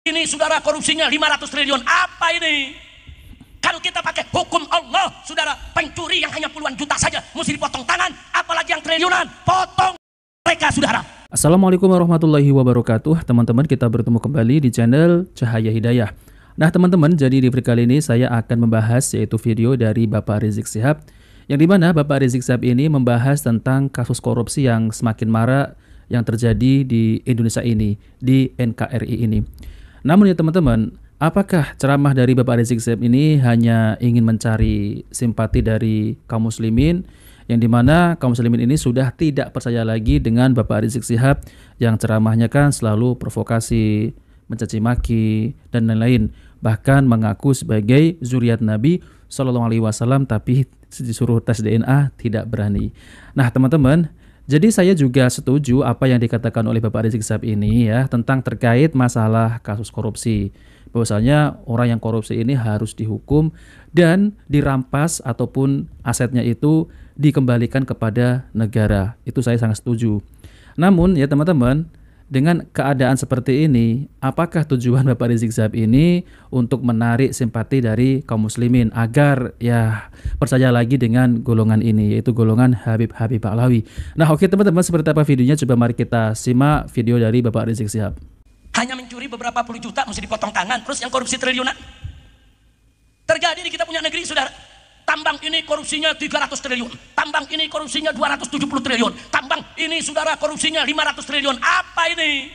Ini saudara korupsinya 500 triliun. Apa ini? Kalau kita pakai hukum Allah, saudara, pencuri yang hanya puluhan juta saja mesti dipotong tangan, apalagi yang triliunan, potong mereka, saudara. Assalamualaikum warahmatullahi wabarakatuh. Teman-teman, kita bertemu kembali di channel Cahaya Hidayah. Nah teman-teman, jadi di video kali ini saya akan membahas yaitu video dari Bapak Rizik Syihab, yang dimana Bapak Rizik Syihab ini membahas tentang kasus korupsi yang semakin marak yang terjadi di Indonesia ini, di NKRI ini. Namun ya teman-teman, apakah ceramah dari Bapak Rizik Syihab ini hanya ingin mencari simpati dari kaum muslimin, yang dimana kaum muslimin ini sudah tidak percaya lagi dengan Bapak Rizik Syihab yang ceramahnya kan selalu provokasi, mencaci maki, dan lain-lain, bahkan mengaku sebagai zuriat Nabi SAW, tapi disuruh tes DNA tidak berani. Nah teman-teman, jadi saya juga setuju apa yang dikatakan oleh Bapak Rizik Syihab ini ya, tentang terkait masalah kasus korupsi. Bahwasanya orang yang korupsi ini harus dihukum dan dirampas ataupun asetnya itu dikembalikan kepada negara. Itu saya sangat setuju. Namun ya teman-teman, dengan keadaan seperti ini, apakah tujuan Bapak Rizik Syihab ini untuk menarik simpati dari kaum muslimin agar ya percaya lagi dengan golongan ini, yaitu golongan Habib-Habib Pahlawi. Nah oke teman-teman, seperti apa videonya? Coba mari kita simak video dari Bapak Rizik Syihab. Hanya mencuri beberapa puluh juta mesti dipotong tangan, terus yang korupsi triliunan terjadi di kita punya negeri, saudara. Tambang ini korupsinya 300 triliun, tambang ini korupsinya 270 triliun, tambang ini saudara korupsinya 500 triliun. Apa ini?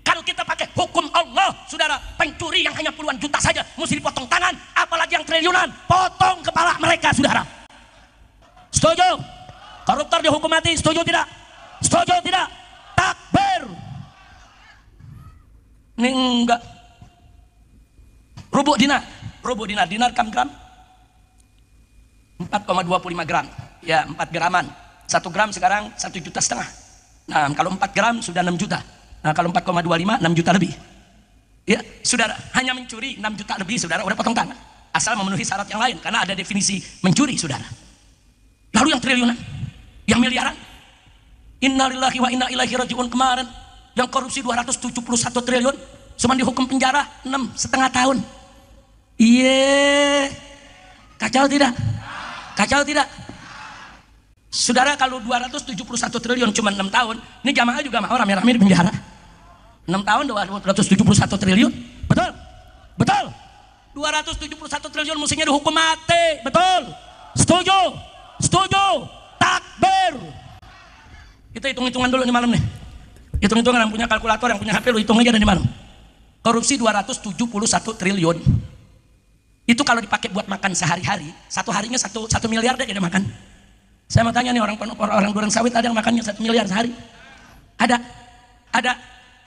Kalau kita pakai hukum Allah, saudara, pencuri yang hanya puluhan juta saja mesti dipotong tangan, apalagi yang triliunan, potong kepala mereka, saudara. Setuju? Koruptor dihukum mati, setuju tidak? Setuju tidak? Takbir. Ini enggak. Rubuh dinar kam gram? 4,25 gram, ya 4 graman. 1 gram sekarang 1,5 juta. Nah kalau 4 gram sudah 6 juta. Nah kalau 4,25 6 juta lebih. Ya saudara, hanya mencuri 6 juta lebih, saudara udah potong tangan, asal memenuhi syarat yang lain, karena ada definisi mencuri, saudara. Lalu yang triliunan, yang miliaran, innalillahi wa inna ilaihi rajiun, kemarin yang korupsi 271 triliun cuma dihukum penjara 6,5 tahun. Iya, kacau tidak? Kacau tidak? Saudara, kalau 271 triliun cuma 6 tahun, ini jamaah juga mau rame-rame di penjara. 6 tahun 271 triliun, betul? Betul? 271 triliun mestinya dihukum mati, betul? Setuju? Setuju? Takbir. Kita hitung-hitungan dulu nih malam nih. Hitung-hitungan, yang punya kalkulator, yang punya HP, lu hitung aja dari malam. Korupsi 271 triliun. Itu kalau dipakai buat makan sehari-hari, satu harinya 1 miliar deh dia makan. Saya mau tanya nih, orang Durang Sawit ada yang makannya 1 miliar sehari? Ada.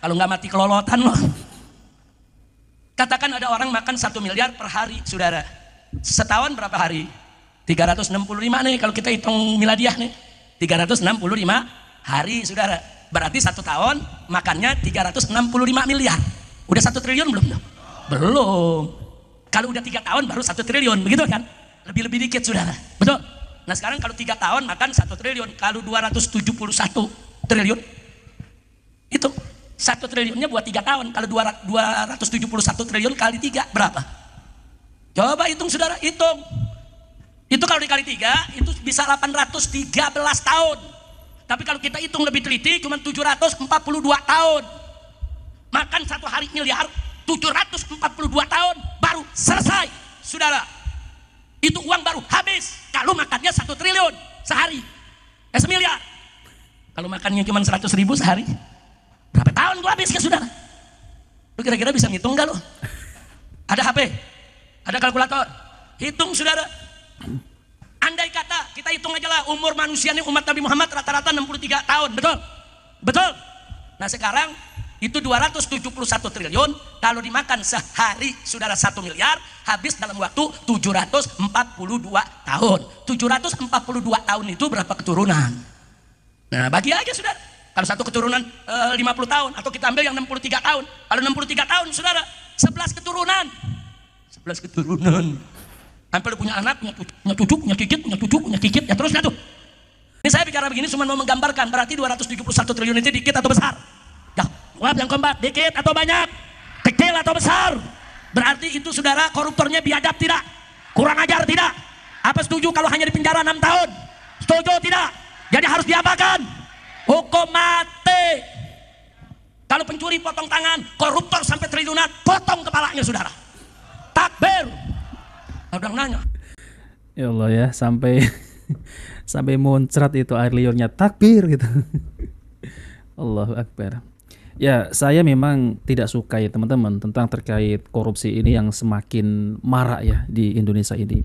Kalau nggak mati kelolotan loh. Katakan ada orang makan 1 miliar per hari, saudara. Setahun berapa hari? 365 nih kalau kita hitung miladiah nih. 365 hari, saudara. Berarti 1 tahun makannya 365 miliar. Udah 1 triliun belum? Belum. Kalau udah 3 tahun baru 1 triliun, begitu kan? Lebih dikit, saudara. Betul? Nah sekarang kalau 3 tahun makan 1 triliun, kalau 271 triliun, itu 1 triliunnya buat 3 tahun. Kalau 271 triliun kali 3 berapa? Coba hitung, saudara, hitung. Itu kalau dikali 3, itu bisa 813 tahun. Tapi kalau kita hitung lebih teliti, cuma 742 tahun. Makan 1 hari miliar, 742 tahun baru selesai, saudara. Itu uang baru habis. Kalau makannya 1 triliun sehari, semiliar. Kalau makannya cuma 100.000 sehari, berapa tahun tuh habis ya, saudara? Lu kira-kira bisa ngitung gak lu? Ada HP, ada kalkulator, hitung, saudara. Andai kata kita hitung aja lah, umur manusia ini, umat Nabi Muhammad rata-rata 63 tahun, betul? Betul? Nah sekarang itu 271 triliun, kalau dimakan sehari, saudara, 1 miliar, habis dalam waktu 742 tahun. 742 tahun itu berapa keturunan? Nah bagi aja, saudara. Kalau satu keturunan 50 tahun, atau kita ambil yang 63 tahun. Kalau 63 tahun, saudara, 11 keturunan. 11 keturunan. Sampai punya anak, punya cucu, punya cicit, ya terusnya tuh. Ini saya bicara begini cuma mau menggambarkan, berarti 271 triliun itu dikit atau besar? Ya, jawab yang keempat, dikit atau banyak? kecil atau besar? Berarti itu saudara koruptornya biadab tidak? Kurang ajar tidak? Apa setuju kalau hanya di penjara 6 tahun? Setuju tidak? Jadi harus diapakan? Hukum mati. Kalau pencuri potong tangan, koruptor sampai triliunan, potong kepalanya saudara. Takbir. Udah nanya. Ya Allah ya, sampai sampai muncrat itu air liurnya, takbir gitu. Allahu Akbar. Ya, saya memang tidak suka ya teman-teman tentang terkait korupsi ini yang semakin marak ya di Indonesia ini.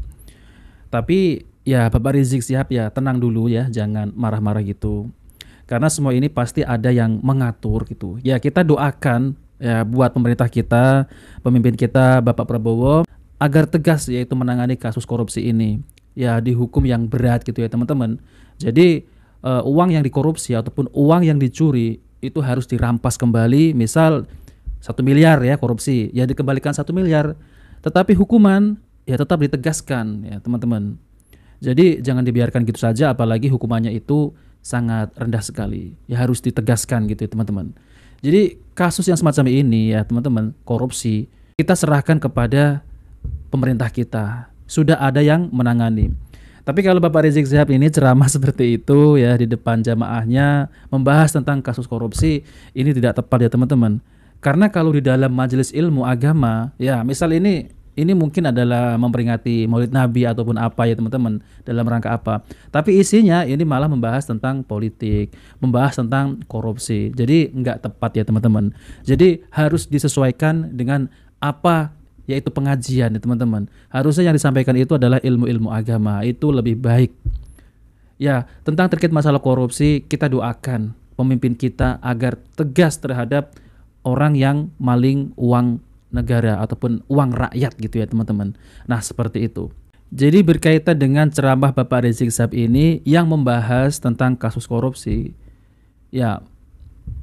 Tapi ya Bapak Rizik Syihab ya tenang dulu ya, jangan marah-marah gitu. Karena semua ini pasti ada yang mengatur gitu. Ya kita doakan ya buat pemerintah kita, pemimpin kita Bapak Prabowo agar tegas yaitu menangani kasus korupsi ini. Ya dihukum yang berat gitu ya teman-teman. Jadi uang yang dikorupsi ataupun uang yang dicuri itu harus dirampas kembali. Misal 1 miliar ya korupsi, ya dikembalikan 1 miliar. Tetapi hukuman ya tetap ditegaskan ya teman-teman. Jadi jangan dibiarkan gitu saja, apalagi hukumannya itu sangat rendah sekali. Ya harus ditegaskan gitu ya teman-teman. Jadi kasus yang semacam ini ya teman-teman, korupsi, kita serahkan kepada pemerintah kita. Sudah ada yang menangani. Tapi kalau Bapak Rizik Syihab ini ceramah seperti itu ya di depan jamaahnya membahas tentang kasus korupsi, ini tidak tepat ya teman-teman. Karena kalau di dalam majelis ilmu agama, ya misal ini mungkin adalah memperingati Maulid Nabi ataupun apa ya teman-teman, dalam rangka apa. Tapi isinya ini malah membahas tentang politik, membahas tentang korupsi. Jadi nggak tepat ya teman-teman. Jadi harus disesuaikan dengan apa yaitu pengajian ya teman-teman. Harusnya yang disampaikan itu adalah ilmu-ilmu agama, itu lebih baik. Ya, tentang terkait masalah korupsi, kita doakan pemimpin kita agar tegas terhadap orang yang maling uang negara ataupun uang rakyat gitu ya teman-teman. Nah, seperti itu. Jadi berkaitan dengan ceramah Bapak Rizik Syihab ini yang membahas tentang kasus korupsi. Ya,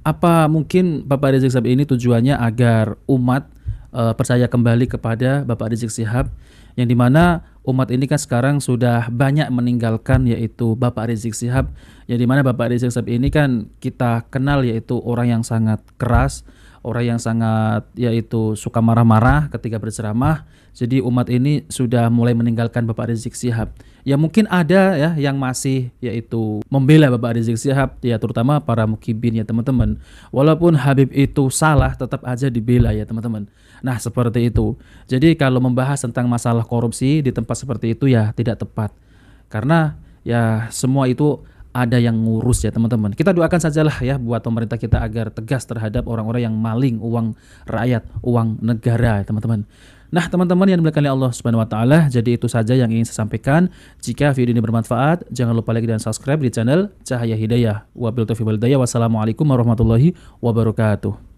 apa mungkin Bapak Rizik Syihab ini tujuannya agar umat percaya kembali kepada Bapak Rizik Syihab, yang dimana umat ini kan sekarang sudah banyak meninggalkan yaitu Bapak Rizik Syihab, yang dimana Bapak Rizik Syihab ini kan kita kenal yaitu orang yang sangat keras, orang yang sangat yaitu suka marah-marah ketika berceramah. Jadi umat ini sudah mulai meninggalkan Bapak Rizik Syihab. Ya mungkin ada ya yang masih yaitu membela Bapak Rizik Syihab ya, terutama para mukibin ya teman-teman. Walaupun Habib itu salah tetap aja dibela ya teman-teman. Nah seperti itu. Jadi kalau membahas tentang masalah korupsi di tempat seperti itu ya tidak tepat. Karena ya semua itu ada yang ngurus ya teman-teman. Kita doakan sajalah ya buat pemerintah kita agar tegas terhadap orang-orang yang maling uang rakyat, uang negara ya teman-teman. Nah teman-teman yang dimuliakan oleh Allah Subhanahu Wa Taala, jadi itu saja yang ingin saya sampaikan. Jika video ini bermanfaat, jangan lupa like dan subscribe di channel Cahaya Hidayah. Wabillahi taufiq wal hidayah. Wassalamualaikum warahmatullahi wabarakatuh.